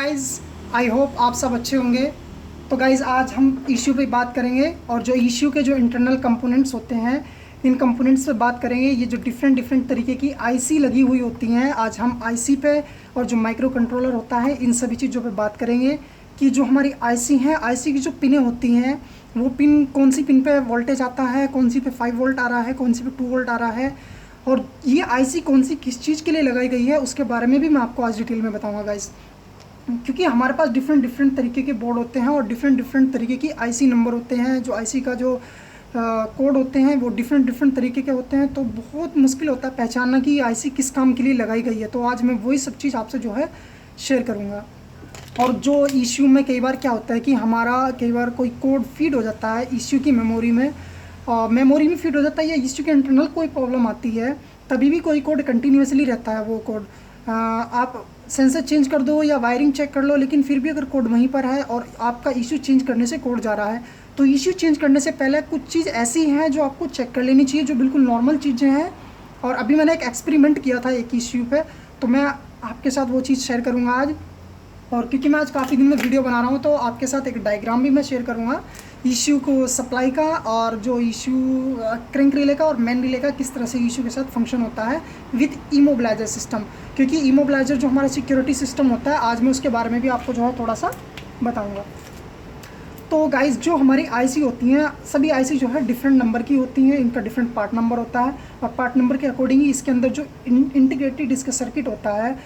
Guys, I hope आप सब अच्छे होंगे। तो गाइज़ आज हम इश्यू पे बात करेंगे और जो इश्यू के जो इंटरनल कंपोनेंट्स होते हैं इन कंपोनेंट्स पे बात करेंगे। ये जो डिफरेंट डिफरेंट तरीके की आईसी लगी हुई होती हैं, आज हम आईसी पे और जो माइक्रो कंट्रोलर होता है इन सभी चीज़ों पे बात करेंगे कि जो हमारी आईसी हैं, आईसी की जो पिनें होती हैं वो पिन कौन सी पिन पे वोल्टेज आता है, कौन सी पे 5 वोल्ट आ रहा है, कौन सी पे 2 वोल्ट आ रहा है, और ये आईसी कौन सी किस चीज़ के लिए लगाई गई है उसके बारे में भी मैं आपको आज डिटेल में बताऊंगा गाइस। क्योंकि हमारे पास डिफरेंट डिफरेंट तरीके के बोर्ड होते हैं और डिफरेंट डिफरेंट तरीके की आईसी नंबर होते हैं। जो आईसी का जो कोड होते हैं वो डिफरेंट डिफरेंट तरीके के होते हैं, तो बहुत मुश्किल होता है पहचानना कि आईसी किस काम के लिए लगाई गई है। तो आज मैं वही सब चीज़ आपसे जो है शेयर करूँगा। और जो इश्यू में कई बार क्या होता है कि हमारा कई बार कोई कोड फीड हो जाता है इश्यू की मेमोरी में, मेमोरी में फीड हो जाता है या इश्यू के इंटरनल कोई प्रॉब्लम आती है, तभी भी कोई कोड कंटिन्यूसली रहता है। वो कोड आप सेंसर चेंज कर दो या वायरिंग चेक कर लो, लेकिन फिर भी अगर कोड वहीं पर है और आपका इश्यू चेंज करने से कोड जा रहा है, तो इश्यू चेंज करने से पहले कुछ चीज़ ऐसी हैं जो आपको चेक कर लेनी चाहिए, जो बिल्कुल नॉर्मल चीज़ें हैं। और अभी मैंने एक एक्सपेरिमेंट किया था एक इश्यू पे, तो मैं आपके साथ वो चीज़ शेयर करूँगा आज। और क्योंकि मैं आज काफ़ी दिन में वीडियो बना रहा हूँ तो आपके साथ एक डायग्राम भी मैं शेयर करूँगा इश्यू को सप्लाई का, और जो इश्यू क्रैंक रिले का और मेन रिले का किस तरह से इश्यू के साथ फंक्शन होता है विथ इमोबिलाइजर सिस्टम। क्योंकि इमोबिलाइजर जो हमारा सिक्योरिटी सिस्टम होता है, आज मैं उसके बारे में भी आपको जो है थोड़ा सा बताऊँगा। तो गाइस जो हमारी आईसी होती हैं, सभी आईसी जो है डिफरेंट नंबर की होती हैं, इनका डिफरेंट पार्ट नंबर होता है और पार्ट नंबर के अकॉर्डिंग ही इसके अंदर जो इंटीग्रेटेड इसका सर्किट होता है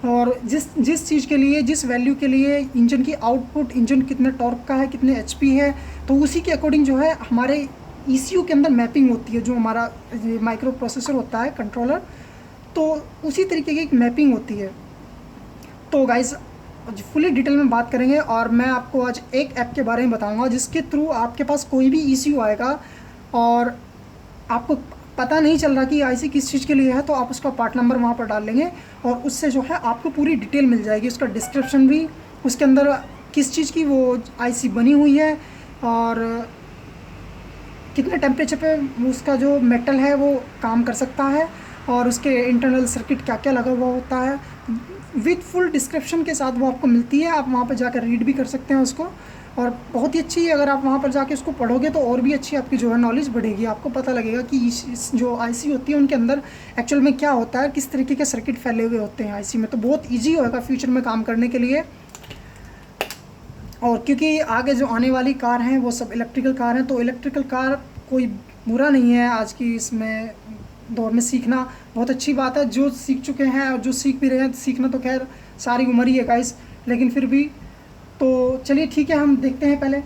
और जिस चीज़ के लिए, जिस वैल्यू के लिए इंजन की आउटपुट, इंजन कितने टॉर्क का है, कितने एचपी है, तो उसी के अकॉर्डिंग जो है हमारे ईसीयू के अंदर मैपिंग होती है। जो हमारा माइक्रो प्रोसेसर होता है कंट्रोलर, तो उसी तरीके की एक मैपिंग होती है। तो गाइस फुली डिटेल में बात करेंगे और मैं आपको आज एक ऐप के बारे में बताऊंगा जिसके थ्रू आपके पास कोई भी ईसीयू आएगा और आपको पता नहीं चल रहा कि आईसी किस चीज़ के लिए है, तो आप उसका पार्ट नंबर वहाँ पर डाल लेंगे और उससे जो है आपको पूरी डिटेल मिल जाएगी, उसका डिस्क्रिप्शन भी, उसके अंदर किस चीज़ की वो आईसी बनी हुई है और कितने टेम्परेचर पे उसका जो मेटल है वो काम कर सकता है और उसके इंटरनल सर्किट क्या क्या लगा हुआ होता है, विथ फुल डिस्क्रिप्शन के साथ वो आपको मिलती है। आप वहाँ पर जाकर रीड भी कर सकते हैं उसको, और बहुत ही अच्छी, अगर आप वहाँ पर जाके उसको पढ़ोगे तो और भी अच्छी आपकी जो है नॉलेज बढ़ेगी। आपको पता लगेगा कि इस जो आईसी होती है उनके अंदर एक्चुअल में क्या होता है, किस तरीके के सर्किट फैले हुए होते हैं आईसी में। तो बहुत ईजी होगा फ्यूचर में काम करने के लिए। और क्योंकि आगे जो आने वाली कार हैं वो सब इलेक्ट्रिकल कार हैं, तो इलेक्ट्रिकल कार कोई बुरा नहीं है आज की इसमें दौर में सीखना, बहुत अच्छी बात है। जो सीख चुके हैं और जो सीख भी रहे हैं, सीखना तो खैर सारी उम्र ही है गाइस, लेकिन फिर भी तो चलिए ठीक है, हम देखते हैं पहले।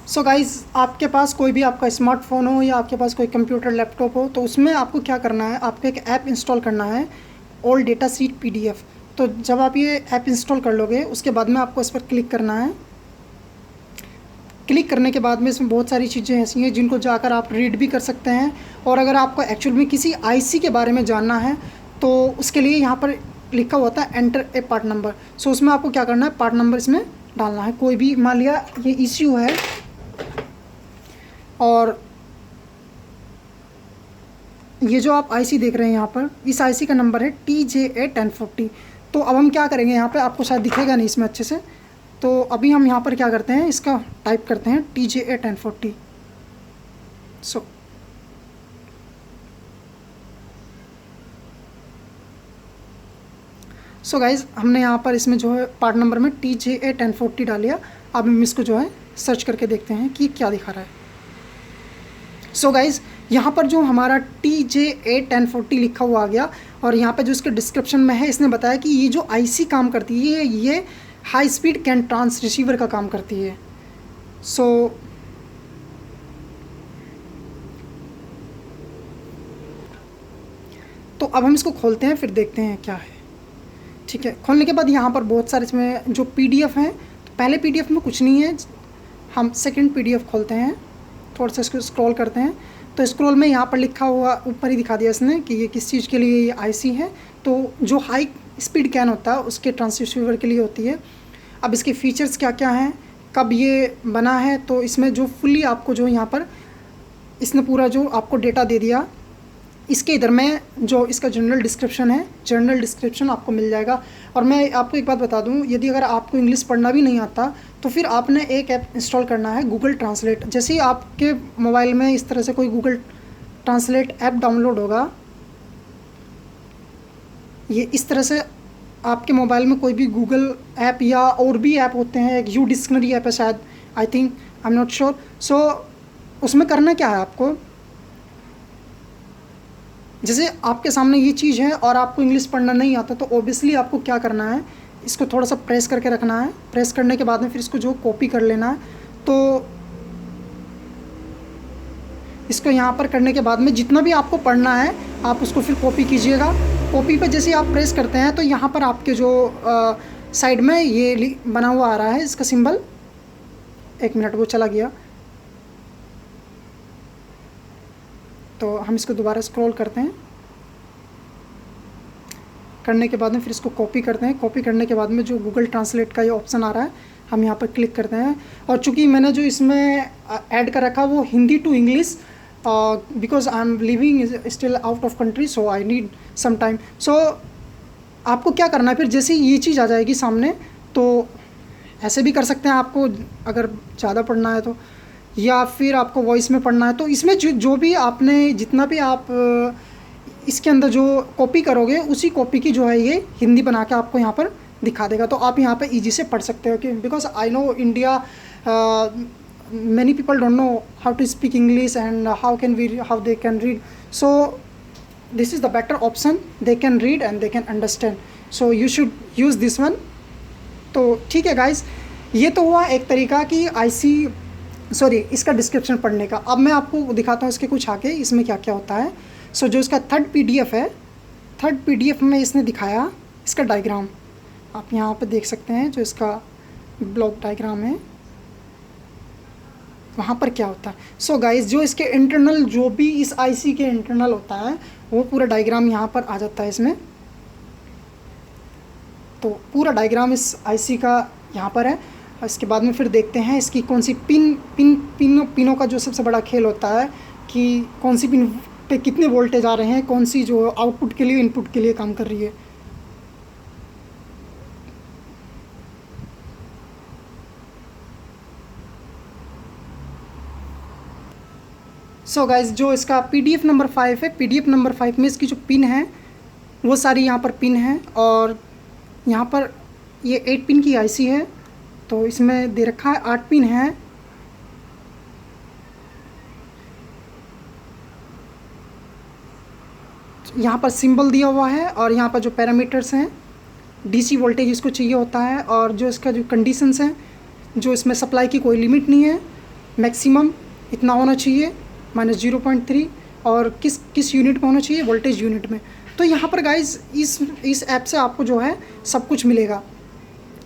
सो गाइस आपके पास कोई भी आपका स्मार्टफोन हो या आपके पास कोई कंप्यूटर लैपटॉप हो, तो उसमें आपको क्या करना है, आपको एक ऐप इंस्टॉल करना है, ऑल डेटा सीट पीडीएफ। तो जब आप ये ऐप इंस्टॉल कर लोगे उसके बाद में आपको इस पर क्लिक करना है। क्लिक करने के बाद में इसमें बहुत सारी चीज़ें ऐसी हैं जिनको जाकर आप रीड भी कर सकते हैं। और अगर आपको एक्चुअल में किसी आईसी के बारे में जानना है तो उसके लिए यहाँ पर लिखा हुआ था एंटर ए पार्ट नंबर। सो उसमें आपको क्या करना है, पार्ट नंबर इसमें डालना है। कोई भी, मान लिया ये इश्यू है और ये जो आप आईसी देख रहे हैं यहाँ पर, इस आईसी का नंबर है TJA1040। तो अब हम क्या करेंगे, यहाँ पे आपको शायद दिखेगा नहीं इसमें अच्छे से, तो अभी हम यहाँ पर क्या करते हैं, इसका टाइप करते हैं TJA1040। सो गाइज़ हमने यहाँ पर इसमें जो है पार्ट नंबर में TJA1040 डाल लिया। अब हम इसको जो है सर्च करके देखते हैं कि क्या दिखा रहा है। सो गाइज़ यहाँ पर जो हमारा TJA1040 लिखा हुआ आ गया और यहाँ पे जो इसके डिस्क्रिप्शन में है, इसने बताया कि ये जो आईसी काम करती है ये high speed CAN transceiver का काम करती है। सो तो अब हम इसको खोलते हैं, फिर देखते हैं क्या है। ठीक है, खोलने के बाद यहाँ पर बहुत सारे इसमें जो पीडीएफ हैं, तो पहले पीडीएफ में कुछ नहीं है, हम सेकंड पीडीएफ खोलते हैं, थोड़ा सा इसको स्क्रॉल करते हैं। तो स्क्रॉल में यहाँ पर लिखा हुआ ऊपर ही दिखा दिया इसने कि ये किस चीज़ के लिए ये आईसी है। तो जो हाई स्पीड कैन होता है उसके ट्रांससीवर के लिए होती है। अब इसके फीचर्स क्या क्या हैं, कब ये बना है, तो इसमें जो फुली आपको जो यहाँ पर इसने पूरा जो आपको डेटा दे दिया इसके इधर में जो इसका जनरल डिस्क्रिप्शन है, जनरल डिस्क्रिप्शन आपको मिल जाएगा। और मैं आपको एक बात बता दूं, यदि अगर आपको इंग्लिश पढ़ना भी नहीं आता तो फिर आपने एक ऐप इंस्टॉल करना है, गूगल ट्रांसलेट। जैसे ही आपके मोबाइल में इस तरह से कोई गूगल ट्रांसलेट ऐप डाउनलोड होगा, ये इस तरह से आपके मोबाइल में कोई भी गूगल ऐप या और भी ऐप होते हैं, एक यू डिक्शनरी ऐप है शायद, I think, I am not sure. So उसमें करना क्या है आपको, जैसे आपके सामने ये चीज़ है और आपको इंग्लिश पढ़ना नहीं आता तो ओबियसली आपको क्या करना है, इसको थोड़ा सा प्रेस करके रखना है। प्रेस करने के बाद में फिर इसको जो कॉपी कर लेना है। तो इसको यहाँ पर करने के बाद में जितना भी आपको पढ़ना है आप उसको फिर कॉपी कीजिएगा। कॉपी पर जैसे आप प्रेस करते हैं तो यहाँ पर आपके जो साइड में ये बना हुआ आ रहा है इसका सिंबल, एक मिनट वो चला गया, तो हम इसको दोबारा स्क्रॉल करते हैं। करने के बाद में फिर इसको कॉपी करते हैं। कॉपी करने के बाद में जो गूगल ट्रांसलेट का ये ऑप्शन आ रहा है हम यहाँ पर क्लिक करते हैं। और चूँकि मैंने जो इसमें ऐड कर रखा वो Hindi to English, because I am living still out of country, so I need some time. So आपको क्या करना है, फिर जैसे ये चीज़ आ जाएगी सामने तो ऐसे भी कर सकते हैं आपको अगर ज़्यादा पढ़ना है तो, या फिर आपको वॉइस में पढ़ना है तो इसमें जो भी आपने जितना भी आप इसके अंदर जो कॉपी करोगे उसी कॉपी की जो है ये हिंदी बना के आपको यहाँ पर दिखा देगा। तो आप यहाँ पे इजी से पढ़ सकते हो कि because I know India many people don't know how to speak English and how they can read. So this is the better option, they can read and they can understand, so you should use this one. तो ठीक है guys, ये तो हुआ एक तरीका कि इसका डिस्क्रिप्शन पढ़ने का। अब मैं आपको दिखाता हूँ इसके कुछ आगे इसमें क्या क्या होता है। सो जो इसका थर्ड PDF है, थर्ड PDF में इसने दिखाया इसका डायग्राम, आप यहाँ पे देख सकते हैं जो इसका ब्लॉक डायग्राम है वहाँ पर क्या होता है। सो गाइस जो इसके इंटरनल जो भी इस IC के इंटरनल होता है वो पूरा डायग्राम यहाँ पर आ जाता है इसमें। तो पूरा डायग्राम इस IC का यहाँ पर है। इसके बाद में फिर देखते हैं इसकी कौन सी पिनों का जो सबसे बड़ा खेल होता है कि कौन सी पिन पे कितने वोल्टेज आ रहे हैं, कौन सी जो आउटपुट के लिए इनपुट के लिए काम कर रही है। सो गाइज जो इसका PDF नंबर 5 है, PDF नंबर 5 में इसकी जो पिन है वो सारी यहाँ पर पिन है। और यहाँ पर ये 8 पिन की IC है, तो इसमें दे रखा है 8 पिन है। यहाँ पर सिंबल दिया हुआ है और यहाँ पर जो पैरामीटर्स हैं, DC वोल्टेज इसको चाहिए होता है, और जो इसका जो कंडीशंस हैं, जो इसमें सप्लाई की कोई लिमिट नहीं है, मैक्सिमम इतना होना चाहिए -0.3, और किस यूनिट में होना चाहिए, वोल्टेज यूनिट में। तो यहाँ पर गाइज इस ऐप से आपको जो है सब कुछ मिलेगा।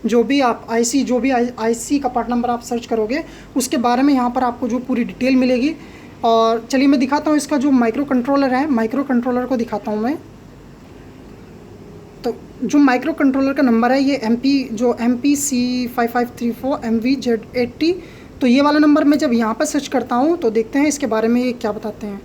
जो भी आप IC का पार्ट नंबर आप सर्च करोगे उसके बारे में यहाँ पर आपको जो पूरी डिटेल मिलेगी। और चलिए मैं दिखाता हूँ इसका जो माइक्रो कंट्रोलर है, माइक्रो कंट्रोलर को दिखाता हूँ मैं। तो जो माइक्रो कंट्रोलर का नंबर है ये MPC5534 MVZ80। तो ये वाला नंबर मैं जब यहाँ पर सर्च करता हूँ तो देखते हैं इसके बारे में ये क्या बताते हैं।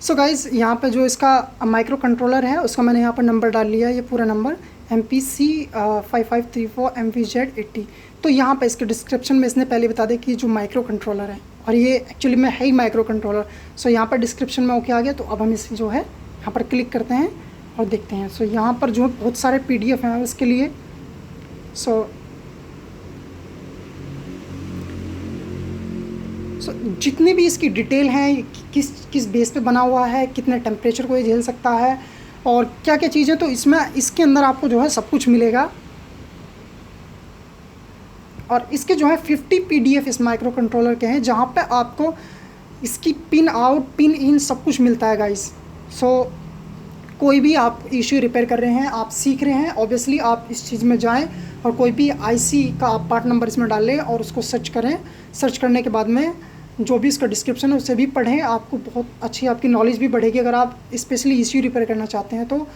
सो गाइज़ यहाँ पे जो इसका माइक्रो कंट्रोलर है उसका मैंने यहाँ पर नंबर डाल लिया है, ये पूरा नंबर MPC5534 MVZ80। तो यहाँ पे इसके डिस्क्रिप्शन में इसने पहले बता दिया कि जो माइक्रो कंट्रोलर है, और ये एक्चुअली में है ही माइक्रो कंट्रोलर। सो यहाँ पर डिस्क्रिप्शन में ओके आ गया। तो अब हम इस जो है यहाँ पर क्लिक करते हैं और देखते हैं। सो यहाँ पर जो बहुत सारे PDF हैं उसके लिए। सो जितनी भी इसकी डिटेल है, किस बेस पे बना हुआ है, कितने टेम्परेचर को ये झेल सकता है और क्या क्या चीज़ें, तो इसके अंदर आपको जो है सब कुछ मिलेगा। और इसके जो है 50 PDF इस माइक्रो कंट्रोलर के हैं, जहाँ पे आपको इसकी पिन आउट पिन इन सब कुछ मिलता है गाइस। सो कोई भी आप इश्यू रिपेयर कर रहे हैं, आप सीख रहे हैं, ऑब्वियसली आप इस चीज़ में जाएं और कोई भी IC का आप पार्ट नंबर इसमें डालें और उसको सर्च करें। सर्च करने के बाद में जो भी इसका डिस्क्रिप्शन है उसे भी पढ़ें, आपको बहुत अच्छी आपकी नॉलेज भी बढ़ेगी अगर आप स्पेशली इश्यू रिपेयर करना चाहते हैं तो।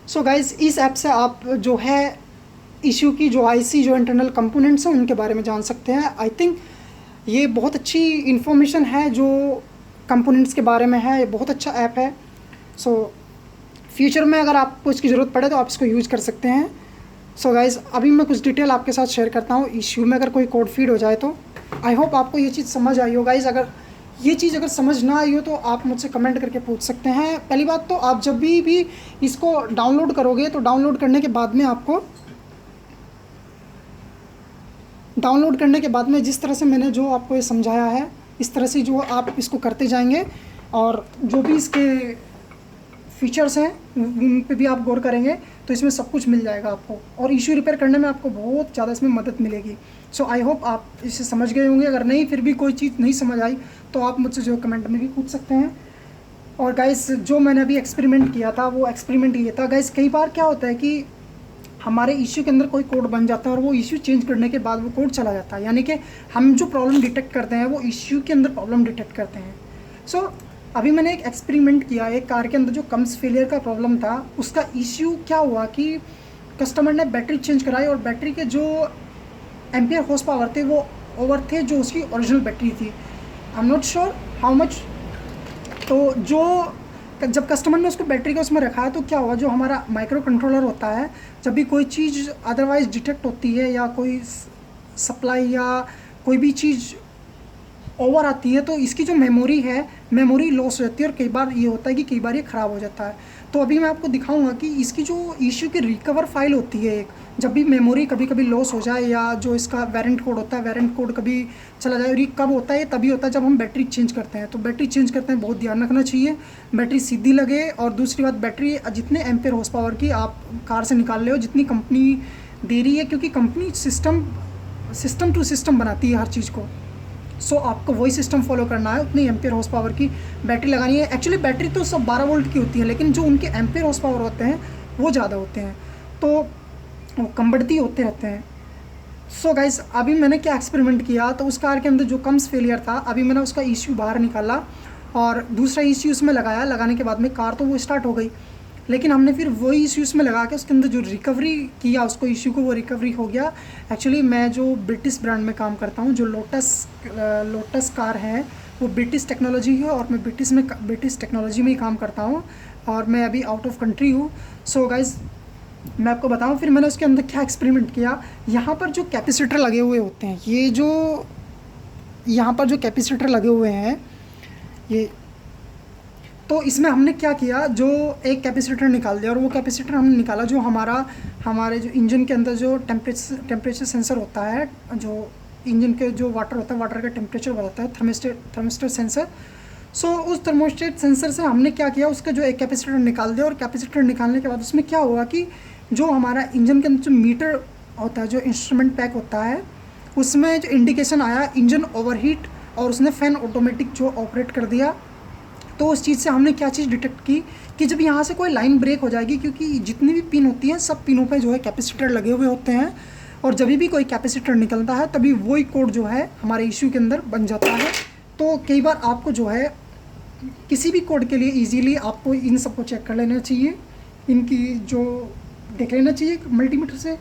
सो गाइज़ इस ऐप से आप जो है इश्यू की जो IC जो इंटरनल कंपोनेंट्स हैं उनके बारे में जान सकते हैं। आई थिंक ये बहुत अच्छी इन्फॉर्मेशन है जो कंपोनेंट्स के बारे में है। ये बहुत अच्छा ऐप है। सो फ्यूचर में अगर आपको इसकी ज़रूरत पड़े तो आप इसको यूज़ कर सकते हैं। सो गाइज़, अभी मैं कुछ डिटेल आपके साथ शेयर करता हूँ। इश्यू में अगर कोई कोड फीड हो जाए तो आई होप आपको ये चीज़ समझ आई हो। गाइज़, अगर ये चीज़ अगर समझ ना आई हो तो आप मुझसे कमेंट करके पूछ सकते हैं। पहली बात तो आप जब भी इसको डाउनलोड करोगे तो डाउनलोड करने के बाद में जिस तरह से मैंने जो आपको ये समझाया है, इस तरह से जो आप इसको करते जाएंगे और जो भी इसके फीचर्स हैं उन पे भी आप गौर करेंगे तो इसमें सब कुछ मिल जाएगा आपको, और इशू रिपेयर करने में आपको बहुत ज़्यादा इसमें मदद मिलेगी। सो आई होप आप इसे समझ गए होंगे। अगर नहीं, फिर भी कोई चीज़ नहीं समझ आई तो आप मुझसे जो कमेंट में भी पूछ सकते हैं। और गाइस, जो मैंने अभी एक्सपेरिमेंट किया था वो एक्सपेरिमेंट ये था। गाइस, कई बार क्या होता है कि हमारे इश्यू के अंदर कोई कोड बन जाता है और वो इश्यू चेंज करने के बाद वो कोड चला जाता है, यानी कि हम जो प्रॉब्लम डिटेक्ट करते हैं वो इश्यू के अंदर प्रॉब्लम डिटेक्ट करते हैं। सो अभी मैंने एक एक्सपेरिमेंट किया, एक कार के अंदर जो कम्स फेलियर का प्रॉब्लम था उसका इश्यू क्या हुआ कि कस्टमर ने बैटरी चेंज कराई और बैटरी के जो एम्पियर हॉर्स पावर थे वो ओवर थे जो उसकी ओरिजिनल बैटरी थी। आई am not sure how much. तो जब कस्टमर ने उसको बैटरी का उसमें रखा है तो क्या हुआ, जो हमारा माइक्रो कंट्रोलर होता है, जब भी कोई चीज़ अदरवाइज डिटेक्ट होती है या कोई सप्लाई या कोई भी चीज़ ओवर आती है तो इसकी जो मेमोरी है, मेमोरी लॉस हो जाती है और कई बार ये होता है कि कई बार ये ख़राब हो जाता है। तो अभी मैं आपको दिखाऊंगा कि इसकी जो इश्यू की रिकवर फाइल होती है एक, जब भी मेमोरी कभी कभी लॉस हो जाए या जो इसका वेरिएंट कोड होता है, वेरिएंट कोड कभी चला जाए, और ये कब होता है, ये तभी होता है जब हम बैटरी चेंज करते हैं। तो बैटरी चेंज करते हैं बहुत ध्यान रखना चाहिए, बैटरी सीधी लगे। और दूसरी बात, बैटरी जितने एम्पेयर हॉर्स पावर की आप कार से निकाल रहे हो, जितनी कंपनी दे रही है, क्योंकि कंपनी सिस्टम टू सिस्टम बनाती है हर चीज़ को। सो आपको वही सिस्टम फॉलो करना है, उतनी एम्पियर हॉर्स पावर की बैटरी लगानी है। एक्चुअली बैटरी तो सब 12 वोल्ट की होती है, लेकिन जो उनके एम्पियर हॉर्स पावर होते हैं वो ज़्यादा होते हैं, तो वो कम बढ़ती होते रहते हैं। सो गाइस, अभी मैंने क्या एक्सपेरिमेंट किया, तो उस कार के अंदर जो कम्स फेलियर था, अभी मैंने उसका इश्यू बाहर निकाला और दूसरा इश्यू उसमें लगाया। लगाने के बाद में कार तो वो स्टार्ट हो गई, लेकिन हमने फिर वही इश्यू उसमें लगा के उसके अंदर जो रिकवरी किया उसको इश्यू को, वो रिकवरी हो गया। एक्चुअली मैं जो ब्रिटिश ब्रांड में काम करता हूँ, जो लोटस कार है वो ब्रिटिश टेक्नोलॉजी है और मैं ब्रिटिश टेक्नोलॉजी में ही काम करता हूँ और मैं अभी आउट ऑफ कंट्री हूँ। सो गाइज़, मैं आपको बताऊँ फिर मैंने उसके अंदर क्या एक्सपेरिमेंट किया। यहाँ पर जो कैपेसिटर लगे हुए होते हैं, ये जो यहाँ पर जो कैपेसिटर लगे हुए हैं ये, तो इसमें हमने क्या किया, जो एक कैपेसिटर निकाल दिया और वो कैपेसिटर हमने निकाला जो हमारे जो इंजन के अंदर जो टेम्परेचर सेंसर होता है, जो इंजन के जो वाटर होता है, वाटर का टेम्परेचर बताता है, थर्मिस्टर सेंसर। सो उस थर्मोस्टेट सेंसर से हमने क्या किया, उसका जो एक कैपेसिटर निकाल दिया और कैपेसिटर निकालने के बाद उसमें क्या हुआ कि जो हमारा इंजन के अंदर जो मीटर होता है, जो इंस्ट्रूमेंट पैक होता है, उसमें जो इंडिकेशन आया इंजन ओवरहीट, और उसने फ़ैन ऑटोमेटिक जो ऑपरेट कर दिया। तो उस चीज़ से हमने क्या चीज़ डिटेक्ट की कि जब यहाँ से कोई लाइन ब्रेक हो जाएगी, क्योंकि जितनी भी पिन होती हैं सब पिनों पे जो है कैपेसिटर लगे हुए होते हैं, और जब भी कोई कैपेसिटर निकलता है तभी वही कोड जो है हमारे इश्यू के अंदर बन जाता है। तो कई बार आपको जो है किसी भी कोड के लिए ईजीली आपको इन सबको चेक कर लेना चाहिए, इनकी जो देख लेना चाहिए मल्टीमीटर से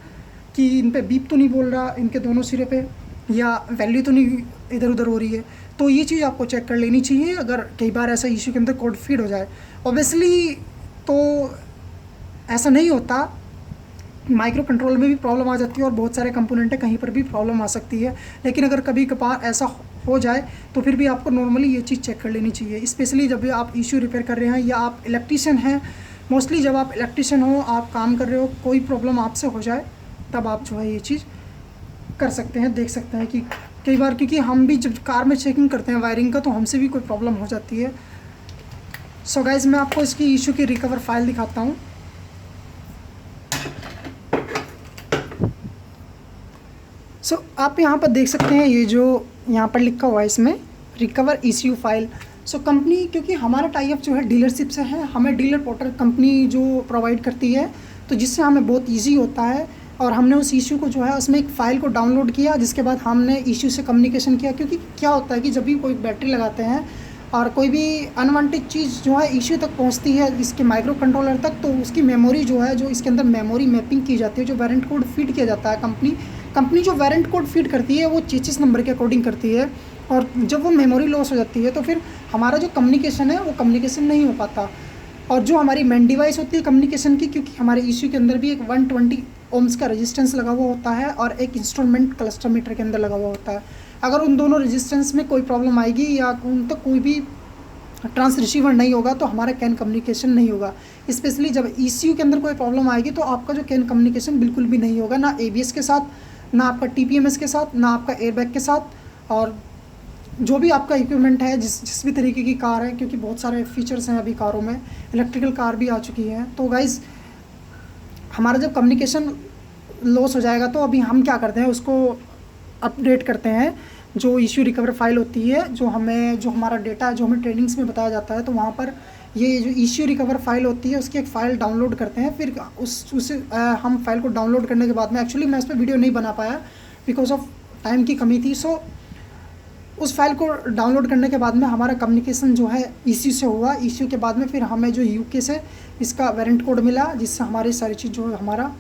कि इन पे बीप तो नहीं बोल रहा, इनके दोनों सिरे पे, या वैल्यू तो नहीं इधर उधर हो रही है। तो ये चीज़ आपको चेक कर लेनी चाहिए अगर कई बार ऐसा इश्यू के अंदर कोड फीड हो जाए। ऑब्वियसली तो ऐसा नहीं होता, माइक्रो कंट्रोल में भी प्रॉब्लम आ जाती है और बहुत सारे कंपोनेंट है, कहीं पर भी प्रॉब्लम आ सकती है। लेकिन अगर कभी कभार ऐसा हो जाए तो फिर भी आपको नॉर्मली ये चीज़ चेक कर लेनी चाहिए, स्पेशली जब भी आप इश्यू रिपेयर कर रहे हैं या आप इलेक्ट्रीशियन हैं। मोस्टली जब आप इलेक्ट्रीशियन हो, आप काम कर रहे हो, कोई प्रॉब्लम आपसे हो जाए तब आप जो है ये चीज़ कर सकते हैं, देख सकते हैं कि कई बार, क्योंकि हम भी जब कार में चेकिंग करते हैं वायरिंग का तो हमसे भी कोई प्रॉब्लम हो जाती है। सो गाइज़, मैं आपको इसकी इशू की रिकवर फाइल दिखाता हूँ। सो आप यहाँ पर देख सकते हैं, ये जो यहाँ पर लिखा हुआ है इसमें recover issue file. So company, क्योंकि हमारा टाई अप जो है डीलरशिप से है, हमें डीलर पोर्टल कंपनी जो प्रोवाइड करती है, तो जिससे हमें बहुत ईजी होता है। और हमने उस इशू को जो है उसमें एक फ़ाइल को डाउनलोड किया, जिसके बाद हमने इशू से कम्युनिकेशन किया। क्योंकि क्या होता है कि जब भी कोई बैटरी लगाते हैं और कोई भी अनवांटेड चीज़ जो है इशू तक पहुंचती है इसके माइक्रो कंट्रोलर तक, तो उसकी मेमोरी जो है, जो इसके अंदर मेमोरी मैपिंग की जाती है, जो वेरिएंट कोड फीड किया जाता है, कंपनी जो वेरिएंट कोड फीड करती है वो 33 नंबर के अकॉर्डिंग करती है। और जब वो मेमोरी लॉस हो जाती है तो फिर हमारा जो कम्युनिकेशन है वो कम्युनिकेशन नहीं हो पाता। और जो हमारी मेन डिवाइस होती है कम्युनिकेशन की, क्योंकि हमारे ईसीयू के अंदर भी एक 120 ओम्स का रेजिस्टेंस लगा हुआ होता है और एक इंस्ट्रूमेंट क्लस्टर मीटर के अंदर लगा हुआ होता है। अगर उन दोनों रेजिस्टेंस में कोई प्रॉब्लम आएगी या उन तक कोई भी ट्रांस रिसीवर नहीं होगा तो हमारा कैन कम्युनिकेशन नहीं होगा। स्पेशली जब ईसीयू के अंदर कोई प्रॉब्लम आएगी तो आपका जो कैन कम्युनिकेशन बिल्कुल भी नहीं होगा, ना एबीएस के साथ, ना आपका टीपीएमएस के साथ, ना आपका एयरबैग के साथ, और जो भी आपका इक्विपमेंट है, जिस भी तरीके की कार है, क्योंकि बहुत सारे फीचर्स हैं अभी कारों में, इलेक्ट्रिकल कार भी आ चुकी हैं। तो गाइज़ हमारा जब कम्युनिकेशन लॉस हो जाएगा तो अभी हम क्या करते हैं, उसको अपडेट करते हैं। जो इश्यू रिकवर फाइल होती है, जो हमारा डेटा है, जो हमें ट्रेनिंग्स में बताया जाता है, तो वहाँ पर ये जो इश्यू रिकवर फाइल होती है उसकी एक फ़ाइल डाउनलोड करते हैं। फिर हम फाइल को डाउनलोड करने के बाद में, एक्चुअली मैं इस पर वीडियो नहीं बना पाया बिकॉज ऑफ टाइम की कमी थी। सो उस फाइल को डाउनलोड करने के बाद में हमारा कम्युनिकेशन जो है इश्यू से हुआ। इश्यू के बाद में फिर हमें जो यूके से इसका वेरिएंट कोड मिला, जिससे हमारी सारी चीज़ जो है हमारा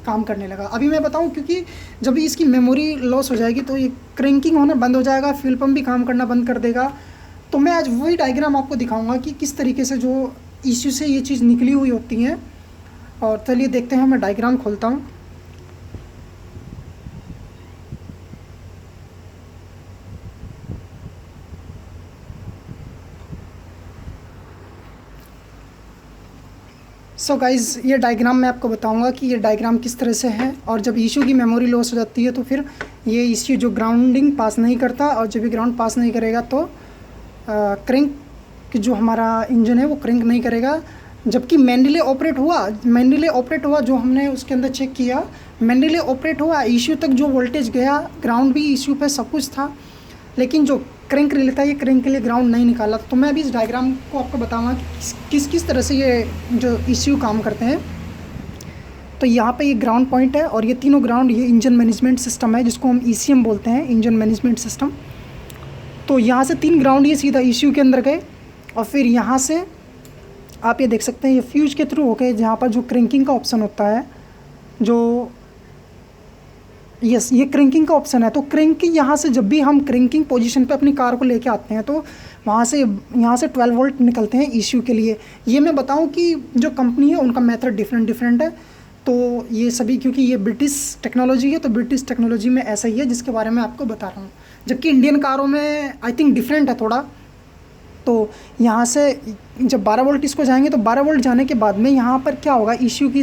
काम करने लगा। अभी मैं बताऊं, क्योंकि जब इसकी मेमोरी लॉस हो जाएगी तो ये क्रैंकिंग होना बंद हो जाएगा, फ्यूल पम्प भी काम करना बंद कर देगा। तो मैं आज वही डायग्राम आपको दिखाऊंगा कि किस तरीके से जो इश्यू से ये चीज़ निकली हुई होती हैं। और चलिए देखते हैं, मैं डायग्राम खोलता हूँ। सो गाइज़ ये डायग्राम मैं आपको बताऊंगा कि ये डायग्राम किस तरह से है। और जब इशू की मेमोरी लॉस हो जाती है तो फिर ये इशू जो ग्राउंडिंग पास नहीं करता, और जब भी ग्राउंड पास नहीं करेगा तो क्रैंक जो हमारा इंजन है वो क्रैंक नहीं करेगा। जबकि मेन रिले ऑपरेट हुआ, जो हमने उसके अंदर चेक किया, मेन रिले ऑपरेट हुआ, इशू तक जो वोल्टेज गया, ग्राउंड भी इशू पे सब कुछ था, लेकिन जो क्रैंक रिले था ये क्रैंक के लिए ग्राउंड नहीं निकाला। तो मैं अभी इस डायग्राम को आपको बताऊंगा कि किस तरह से ये जो इश्यू काम करते हैं। तो यहाँ पे ये ग्राउंड पॉइंट है और ये तीनों ग्राउंड, ये इंजन मैनेजमेंट सिस्टम है जिसको हम ईसीएम बोलते हैं, इंजन मैनेजमेंट सिस्टम। तो यहाँ से 3 ग्राउंड ये सीधा इश्यू के अंदर गए और फिर यहाँ से आप ये देख सकते हैं ये फ्यूज के थ्रू हो गए, जहाँ पर जो क्रैंकिंग का ऑप्शन होता है, जो ये क्रैंकिंग का ऑप्शन है। तो क्रैंकिंग यहाँ से, जब भी हम क्रैंकिंग पोजीशन पे अपनी कार को लेके आते हैं तो वहाँ से यहाँ से 12 वोल्ट निकलते हैं इश्यू के लिए। ये मैं बताऊँ कि जो कंपनी है उनका मेथड डिफरेंट है। तो ये सभी, क्योंकि ये ब्रिटिश टेक्नोलॉजी है तो ब्रिटिश टेक्नोलॉजी में ऐसा ही है जिसके बारे में आपको बता रहा हूँ। जबकि इंडियन कारों में आई थिंक डिफरेंट है थोड़ा। तो यहाँ से जब 12 वोल्ट इसको जाएंगे तो 12 वोल्ट जाने के बाद में यहाँ पर क्या होगा, इश्यू की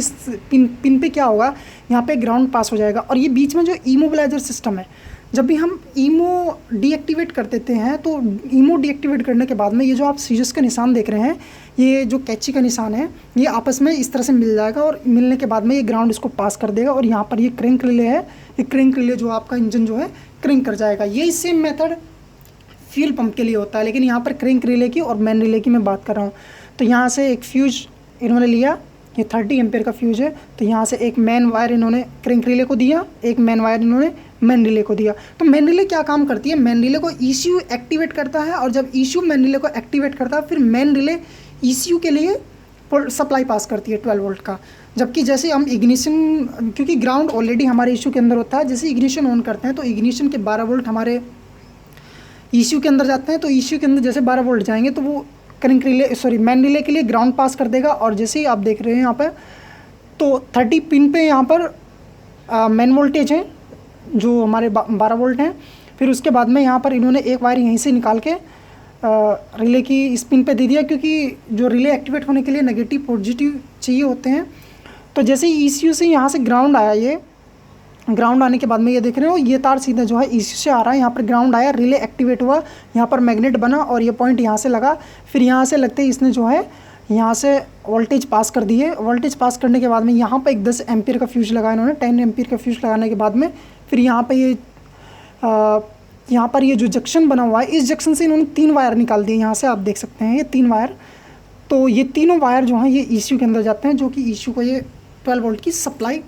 पिन पे क्या होगा, यहाँ पे ग्राउंड पास हो जाएगा। और ये बीच में जो इमोबिलाइजर सिस्टम है, जब भी हम ईमो डीएक्टिवेट कर देते हैं तो ईमो डीएक्टिवेट करने के बाद में ये जो आप सीजस का निशान देख रहे हैं, ये जो कैची का निशान है, ये आपस में इस तरह से मिल जाएगा और मिलने के बाद में ये ग्राउंड इसको पास कर देगा। और यहाँ पर ये क्रैंक रिले है, ये क्रैंक रिले जो आपका इंजन जो है क्रैंक कर जाएगा। यही सेम मेथड फ्यूल पंप के लिए होता है, लेकिन यहाँ पर क्रैंक रिले की और मेन रिले की मैं बात कर रहा हूँ। तो यहाँ से एक फ्यूज इन्होंने लिया, ये 30 एम्पेयर का फ्यूज है। तो यहाँ से एक मेन वायर इन्होंने क्रैंक रिले को दिया, एक मेन वायर इन्होंने मेन रिले को दिया। तो मेन रिले क्या काम करती है, मेन रिले को ईसीयू एक्टिवेट करता है, और जब ईसीयू मेन रिले को एक्टिवेट करता है फिर मेन रिले ईसीयू के लिए सप्लाई पास करती है 12 वोल्ट का। जबकि जैसे हम इग्निशन, क्योंकि ग्राउंड ऑलरेडी हमारे ईसीयू के अंदर होता है, जैसे इग्निशन ऑन करते हैं तो इग्निशन के 12 वोल्ट हमारे ईसीयू के अंदर जाते हैं। तो ईसीयू के अंदर जैसे 12 वोल्ट जाएंगे तो वो क्रैंक रिले मेन रिले के लिए ग्राउंड पास कर देगा। और जैसे ही आप देख रहे हैं यहाँ पर तो 30 पिन पे यहाँ पर मेन वोल्टेज है जो हमारे 12 वोल्ट हैं। फिर उसके बाद में यहाँ पर इन्होंने एक वायर यहीं से निकाल के रिले की इस पिन पे दे दिया, क्योंकि जो रिले एक्टिवेट होने के लिए नेगेटिव पॉजिटिव चाहिए होते हैं। तो जैसे ही ईसीयू से यहाँ से ग्राउंड आया, ये ग्राउंड आने के बाद में ये देख रहे हो ये तार सीधा जो है ईसीयू से आ रहा है, यहाँ पर ग्राउंड आया, रिले एक्टिवेट हुआ, यहाँ पर मैग्नेट बना और ये पॉइंट यहाँ से लगा। फिर यहाँ से लगते ही इसने जो है यहाँ से वोल्टेज पास कर दिए। वोल्टेज पास करने के बाद में यहाँ पर एक 10 एम्पीयर का फ्यूज लगाया इन्होंने। 10 एम्पीयर का फ्यूज लगाने के बाद में फिर यहाँ पर ये जो जंक्शन बना हुआ है, इस जंक्शन से इन्होंने 3 वायर निकाल दिए। यहाँ से आप देख सकते हैं ये 3 वायर। तो ये तीनों वायर जो हैं ये ईसीयू के अंदर जाते हैं, जो कि ईसीयू को ये 12 वोल्ट की सप्लाई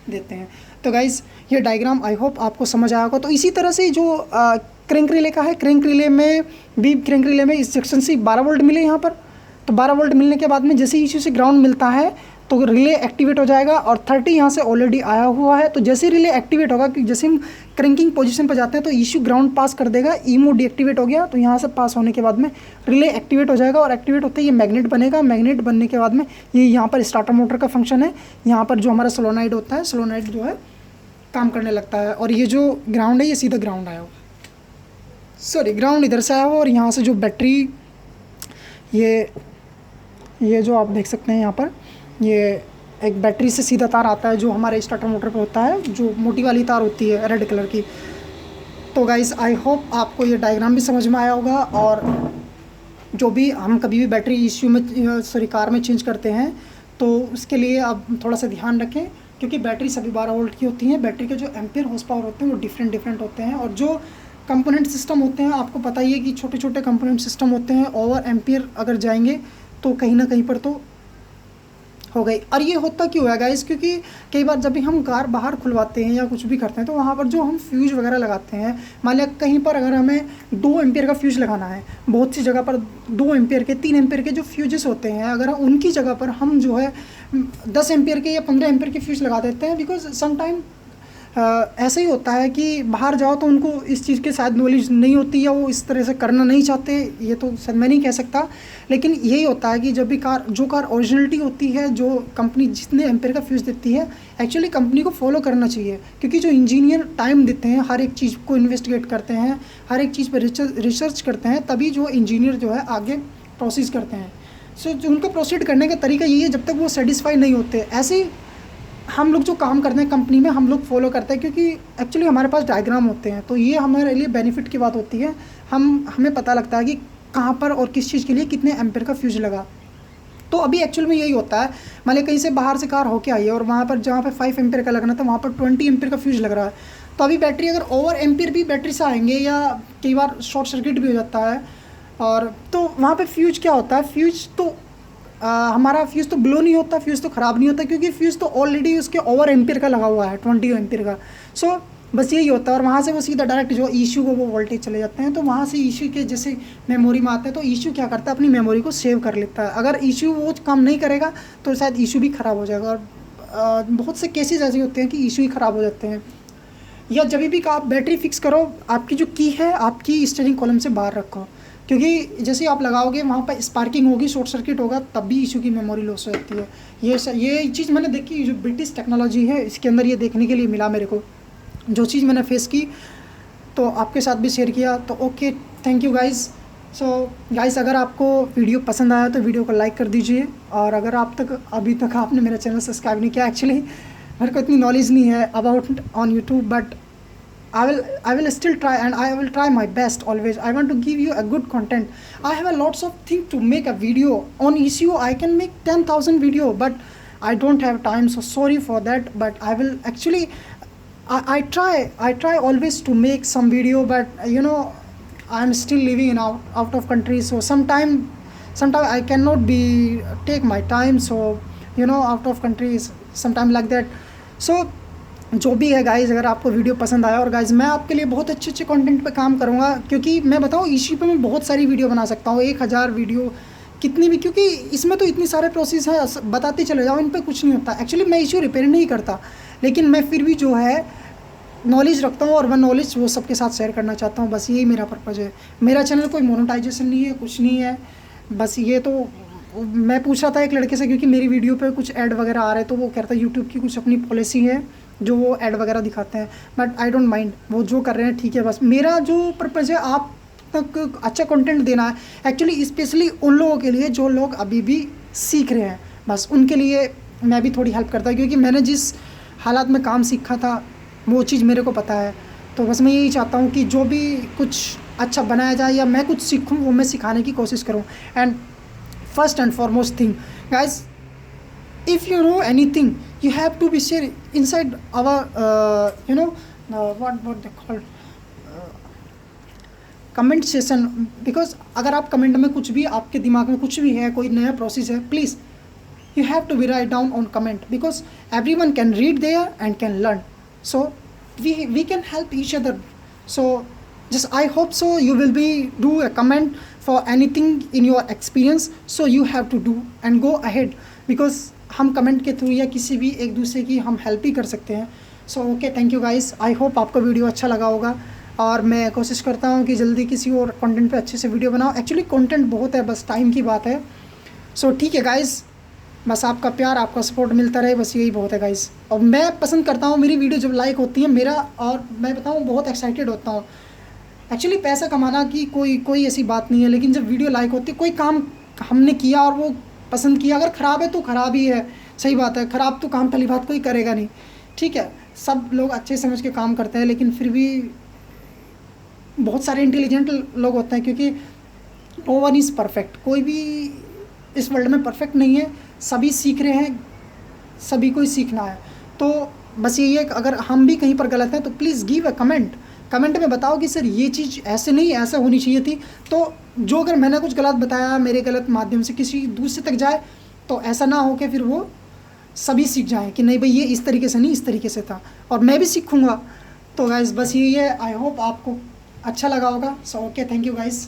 देते हैं। तो गाइज़ ये डायग्राम आई होप आपको समझ आया होगा। तो इसी तरह से जो क्रैंक रिले का है, क्रैंक रिले में इस जंक्शन से 12 वोल्ट मिले यहाँ पर। तो 12 वोल्ट मिलने के बाद में जैसे ईसीयू से ग्राउंड मिलता है तो रिले एक्टिवेट हो जाएगा और 30 यहाँ से ऑलरेडी आया हुआ है। तो जैसे रिले एक्टिवेट होगा कि जैसे हम क्रैंकिंग पोजीशन पर जाते हैं तो इशू ग्राउंड पास कर देगा, ईमो डीएक्टिवेट हो गया, तो यहाँ से पास होने के बाद में रिले एक्टिवेट हो जाएगा और एक्टिवेट होते ही ये मैग्नेट बनेगा। मैग्नेट बनने के बाद में ये यहाँ पर स्टार्टर मोटर का फंक्शन है, यहाँ पर जो हमारा सोलोनाइड होता है, सोलोनाइड जो है काम करने लगता है। और ये जो ग्राउंड है ये सीधा ग्राउंड आया हुआ, सॉरी ग्राउंड इधर से आया हुआ, और यहाँ से जो बैटरी ये जो आप देख सकते हैं यहाँ पर, ये एक बैटरी से सीधा तार आता है जो हमारे स्टार्टर मोटर पे होता है, जो मोटी वाली तार होती है रेड कलर की। तो गाइज़ आई होप आपको ये डायग्राम भी समझ में आया होगा। और जो भी हम कभी भी बैटरी इश्यू में सॉरी कार में चेंज करते हैं तो उसके लिए आप थोड़ा सा ध्यान रखें, क्योंकि बैटरी सभी 12 वोल्ट की होती हैं। बैटरी के जो एम्पियर हॉर्स पावर होते हैं वो डिफरेंट होते हैं, और जो कंपोनेंट सिस्टम होते हैं आपको पता ही है कि छोटे छोटे कंपोनेंट सिस्टम होते हैं, ओवर एम्पियर अगर जाएंगे तो कहीं ना कहीं पर तो हो गई। और ये होता क्यों है गाइस, क्योंकि कई बार जब भी हम कार बाहर खुलवाते हैं या कुछ भी करते हैं तो वहाँ पर जो हम फ्यूज वगैरह लगाते हैं, मान लिया कहीं पर अगर हमें 2 एम्पियर का फ्यूज लगाना है, बहुत सी जगह पर 2 एम्पियर के 3 एम्पियर के जो फ्यूजेस होते हैं, अगर उनकी जगह पर हम जो है 10 एम्पियर के या 15 एम्पियर के फ्यूज लगा देते हैं, बिकॉज समटाइम ऐसा ही होता है कि बाहर जाओ तो उनको इस चीज़ के शायद नॉलेज नहीं होती या वो इस तरह से करना नहीं चाहते, ये तो शायद मैं नहीं कह सकता, लेकिन यही होता है कि जब भी जो कार ओरिजिनलिटी होती है, जो कंपनी जितने एम्पेयर का फ्यूज़ देती है, एक्चुअली कंपनी को फॉलो करना चाहिए। क्योंकि जो इंजीनियर टाइम देते हैं, हर एक चीज़ को इन्वेस्टिगेट करते हैं, हर एक चीज़ पर रिसर्च करते हैं, तभी जो इंजीनियर जो है आगे प्रोसीड करते हैं। सो जो उनका प्रोसीड करने का तरीका यही है, जब तक वो सेटिस्फाई नहीं होते। ऐसे ही हम लोग जो काम करते हैं कंपनी में, हम लोग फॉलो करते हैं, क्योंकि एक्चुअली हमारे पास डायग्राम होते हैं, तो ये हमारे लिए बेनिफिट की बात होती है। हमें पता लगता है कि कहाँ पर और किस चीज़ के लिए कितने एम्पेयर का फ्यूज लगा। तो अभी एक्चुअल में यही होता है, मान लीजिए कहीं से बाहर से कार होके आई है और वहाँ पर जहाँ पर 5 एम्पेयर का लगना था वहाँ पर 20 एम्पेयर का फ्यूज लग रहा है, तो अभी बैटरी अगर ओवर एम्पेयर भी बैटरी से आएंगे या कई बार शॉर्ट सर्किट भी हो जाता है, और तो वहाँ पर फ्यूज क्या होता है, फ्यूज तो हमारा फ्यूज़ तो ब्लो नहीं होता, फ्यूज़ तो ख़राब नहीं होता, क्योंकि फ्यूज़ तो ऑलरेडी उसके ओवर एम्पियर का लगा हुआ है, 20 एम्पियर का। सो बस यही होता है, और वहाँ से वो सीधा डायरेक्ट जो इशू को वो वोल्टेज चले जाते हैं। तो वहाँ से इशू के जैसे मेमोरी में आते हैं, तो इशू क्या करता है, अपनी मेमोरी को सेव कर लेता है। अगर इशू वो काम नहीं करेगा तो शायद इशू भी ख़राब हो जाएगा, और बहुत से केसेस ऐसे होते हैं कि इशू ही ख़राब हो जाते हैं। या जब भी आप बैटरी फिक्स करो, आपकी जो की है आपकी स्टीयरिंग कॉलम से बाहर रखो, क्योंकि जैसे आप लगाओगे वहाँ पर स्पार्किंग होगी, शॉर्ट सर्किट होगा, तब भी इशू की मेमोरी लॉस हो जाती है। ये चीज़ मैंने देखी, जो ब्रिटिश टेक्नोलॉजी है इसके अंदर ये देखने के लिए मिला मेरे को, जो चीज़ मैंने फेस की तो आपके साथ भी शेयर किया। तो okay, thank you guys. So guys, अगर आपको वीडियो पसंद आया तो वीडियो को लाइक कर दीजिए, और अगर अभी तक आपने मेरा चैनल सब्सक्राइब नहीं किया, एक्चुअली मेरे को इतनी नॉलेज नहीं है about on YouTube, but I will still try, and I will try my best always. I want to give you a good content. I have a lots of things to make a video on ECU. I can make 10,000 video, but I don't have time, so sorry for that. But I will actually, I try always to make some video, but you know, I'm still living in out of country, so sometime I cannot be take my time, so you know, out of country is sometime like that. So जो भी है guys, अगर आपको video पसंद आया, और guys मैं आपके लिए बहुत अच्छे कंटेंट पे काम करूँगा, क्योंकि मैं बताऊँ इशू पे मैं बहुत सारी वीडियो बना सकता हूँ, 1000 वीडियो कितनी भी, क्योंकि इसमें तो इतने सारे प्रोसेस है, बताते चले जाओ, इन पे कुछ नहीं होता। एक्चुअली मैं इशू रिपेयर नहीं करता, लेकिन मैं फिर भी जो है नॉलेज रखता हूँ, और वह नॉलेज वो सबके साथ शेयर करना चाहता हूँ। बस यही मेरा पर्पज़ है। मेरा चैनल कोई मोनेटाइजेशन नहीं है, कुछ नहीं है, बस ये तो मैं पूछ रहा था एक लड़के से, क्योंकि मेरी वीडियो पे कुछ ऐड वगैरह आ रहे, तो वो कह रहा था यूट्यूब की कुछ अपनी पॉलिसी है जो वो ऐड वगैरह दिखाते हैं, बट आई डोंट माइंड, वो जो कर रहे हैं ठीक है। बस मेरा जो पर्पज़ है आप तक अच्छा कंटेंट देना है, एक्चुअली स्पेशली उन लोगों के लिए जो लोग अभी भी सीख रहे हैं, बस उनके लिए मैं भी थोड़ी हेल्प करता हूँ, क्योंकि मैंने जिस हालात में काम सीखा था वो चीज़ मेरे को पता है। तो बस मैं यही चाहता हूँ कि जो भी कुछ अच्छा बनाया जाए या मैं कुछ सीखूँ वो मैं सिखाने की कोशिश करूँ। And first and foremost thing guys, if you know anything you have to be share inside our you know what they called comment session, because अगर आप कमेंट में कुछ भी आपके दिमाग में कुछ भी है, कोई नया प्रोसेस है, please you have to be write down on comment, because everyone can read there and can learn, so we can help each other. So just I hope so you will be do a comment for anything in your experience, so you have to do and go ahead, because हम comment के through या किसी भी एक दूसरे की हम help ही कर सकते हैं। So okay, thank you guys, I hope आपको वीडियो अच्छा लगा होगा और मैं कोशिश करता हूँ कि जल्दी किसी और कंटेंट पे अच्छे से वीडियो बनाऊँ। एक्चुअली कंटेंट बहुत है, बस टाइम की बात है। सो ठीक है गाइस, बस आपका प्यार, आपका सपोर्ट मिलता रहे, बस यही बहुत है गाइस। और मैं पसंद करता हूँ मेरी वीडियो जब लाइक होती है मेरा, और मैं बताऊँ बहुत एक्साइटेड होता हूँ। एक्चुअली पैसा कमाना की कोई ऐसी बात नहीं है, लेकिन जब वीडियो लाइक होती है, कोई काम हमने किया और वो पसंद किया, अगर ख़राब है तो ख़राब ही है, सही बात है, ख़राब तो काम पहली बात कोई करेगा नहीं, ठीक है। सब लोग अच्छे समझ के काम करते हैं, लेकिन फिर भी बहुत सारे इंटेलिजेंट लोग होते हैं, क्योंकि नो वन इज़ परफेक्ट, कोई भी इस वर्ल्ड में परफेक्ट नहीं है, सभी सीख रहे हैं, सभी को ही सीखना है। तो बस यही है कि अगर हम भी कहीं पर गलत हैं तो प्लीज़ गिव अ कमेंट में बताओ कि सर ये चीज़ ऐसे नहीं, ऐसा होनी चाहिए थी। तो जो अगर मैंने कुछ गलत बताया, मेरे गलत माध्यम से किसी दूसरे तक जाए, तो ऐसा ना हो कि फिर वो सभी सीख जाएं कि नहीं भाई ये इस तरीके से नहीं, इस तरीके से था, और मैं भी सीखूँगा। तो गाइज़ बस यही है, आई होप आपको अच्छा लगा होगा। So okay, thank you guys.